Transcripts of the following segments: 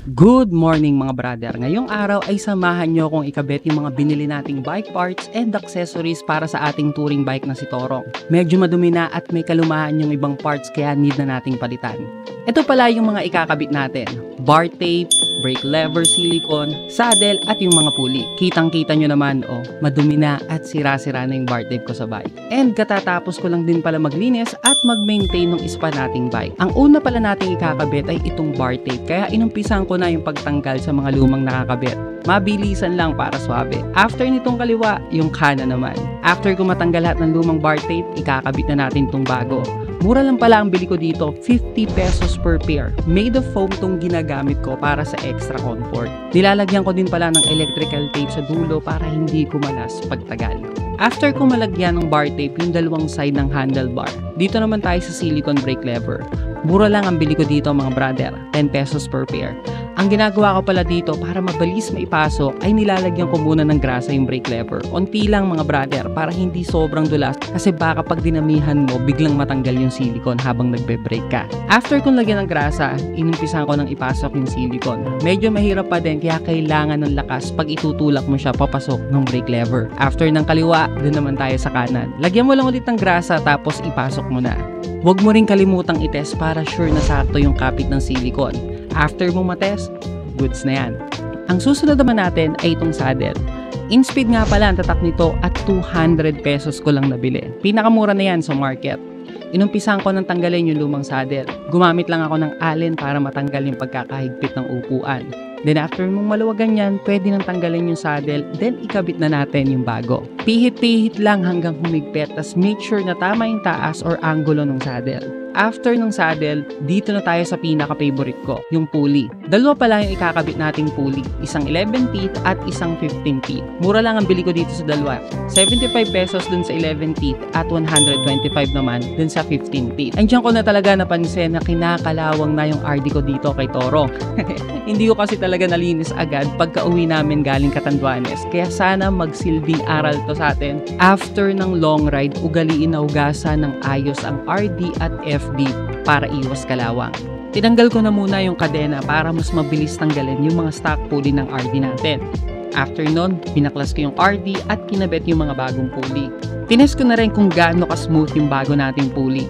Good morning mga brother! Ngayong araw ay samahan nyo kung ikabit yung mga binili nating bike parts and accessories para sa ating touring bike na si Torong. Medyo madumi na at may kalumahan yung ibang parts kaya need na nating palitan. Ito pala yung mga ikakabit natin. Bar tape, brake lever silicone, saddle at yung mga pulley. Kitang-kita nyo naman madumi na at sira-sira na yung bar tape ko sa bike. And katatapos ko lang din pala maglinis at mag-maintain ng ispa nating bike. Ang una pala nating ikakabit ay itong bar tape kaya inumpisan ko na yung pagtanggal sa mga lumang nakakabit. Mabilisan lang para swabe. After nitong kaliwa, yung kanan naman. After ko matanggal lahat ng lumang bar tape, ikakabit na natin itong bago. Mura lang pala ang bili ko dito, 50 pesos per pair. Made of foam tong ginagamit ko para sa extra comfort. Nilalagyan ko din pala ng electrical tape sa dulo para hindi kumalas pagtagal. After ko malagyan ng bar tape yung dalawang side ng handlebar, dito naman tayo sa silicone brake lever. Mura lang ang bili ko dito mga brother, 10 pesos per pair. Ang ginagawa ko pala dito para mabilis maipasok ay nilalagyan ko muna ng grasa yung brake lever. Unti lang mga brother para hindi sobrang dulas kasi baka pag dinamihan mo biglang matanggal yung silicone habang nagbe-brake ka. After kong lagyan ng grasa, inimpisan ko ng ipasok yung silicone. Medyo mahirap pa din kaya kailangan ng lakas pag itutulak mo siya papasok ng brake lever. After ng kaliwa, dun naman tayo sa kanan. Lagyan mo lang ulit ng grasa tapos ipasok mo na. Huwag mo rin kalimutang itest para sure na sakto yung kapit ng silicone. After mo matest, goods na yan. Ang susunod naman natin ay itong saddle. InSpeed nga pala ang tatak nito at 200 pesos ko lang nabili. Pinakamura na yan sa market. Inumpisan ko ng tanggalin yung lumang saddle. Gumamit lang ako ng allen para matanggal yung pagkakahigpit ng upuan. Then after mong maluwagan yan, pwede nang tanggalin yung saddle, then ikabit na natin yung bago. Pihit-pihit lang hanggang humigpit, tas make sure na tama yung taas or angulo ng saddle. After ng saddle, dito na tayo sa pinaka-favorite ko, yung pulley. Dalawa pala yung ikakabit nating pulley, isang 11 teeth at isang 15 teeth. Mura lang ang bili ko dito sa dalawa, 75 pesos dun sa 11 teeth at 125 naman dun sa 15 teeth. Andiyan ko na talaga napansin na kinakalawang na yung RD ko dito kay Toro. Hindi ko kasi talaga nalinis agad pagka uwi namin galing Catanduanes, kaya sana magsilbing aral to sa atin. After ng long ride, ugaliin na hugasan ng ayos ang RD at FD para iwas kalawang. Tinanggal ko na muna yung kadena para mas mabilis tanggalin yung mga stock pulley ng RD natin. After nun, binaklas ko yung RD at kinabit yung mga bagong pulley. Tinest ko na rin kung gaano ka-smooth yung bago nating pulley.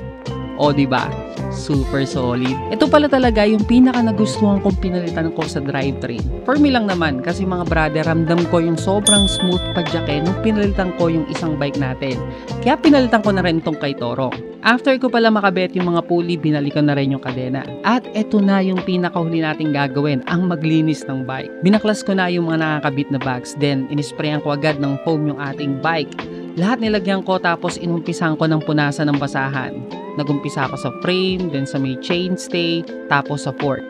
O diba? Super solid. Ito pala talaga yung pinaka nagustuhan kong pinalitan ko sa drivetrain. For me lang naman kasi mga brother, ramdam ko yung sobrang smooth padyake nung pinalitan ko yung isang bike natin. Kaya pinalitan ko na rin itong kay Toro. After ko pala makabit yung mga pulley, binalikan na rin yung kadena. At eto na yung pinakahuli nating gagawin, ang maglinis ng bike. Binaklas ko na yung mga nakakabit na bags, then inisprayan ko agad ng foam yung ating bike. Lahat nilagyan ko tapos inumpisan ko ng punasan ng basahan. Nagumpisa ako sa frame, then sa may chainstay, tapos sa fork.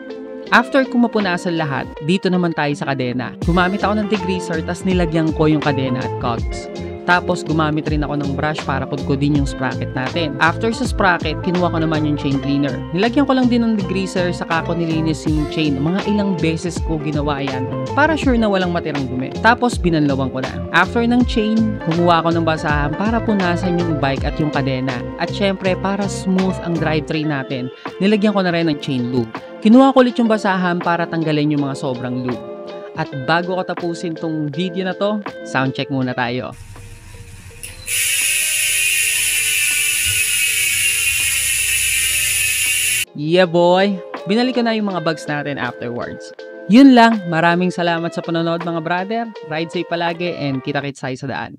After ko mapunasan lahat, dito naman tayo sa kadena. Gumamit ako ng degreaser, tas nilagyan ko yung kadena at cogs. Tapos gumamit rin ako ng brush para kudkudin yung sprocket natin. After sa sprocket, kinuha ko naman yung chain cleaner. Nilagyan ko lang din ng degreaser, saka ko nilinis yung chain. Mga ilang beses ko ginawa yan para sure na walang matirang dumi. Tapos binanlawang ko na. After ng chain, kumuha ko ng basahan para punasan yung bike at yung kadena. At syempre, para smooth ang drivetrain natin, nilagyan ko na rin ng chain lube. Kinuha ko ulit yung basahan para tanggalin yung mga sobrang lube. At bago ko tapusin tong video na to, sound check muna tayo. Yeah boy! Binalik ko na yung mga bags natin afterwards. Yun lang, maraming salamat sa panonood mga brother. Ride safe palagi and kita-kits tayo sa daan.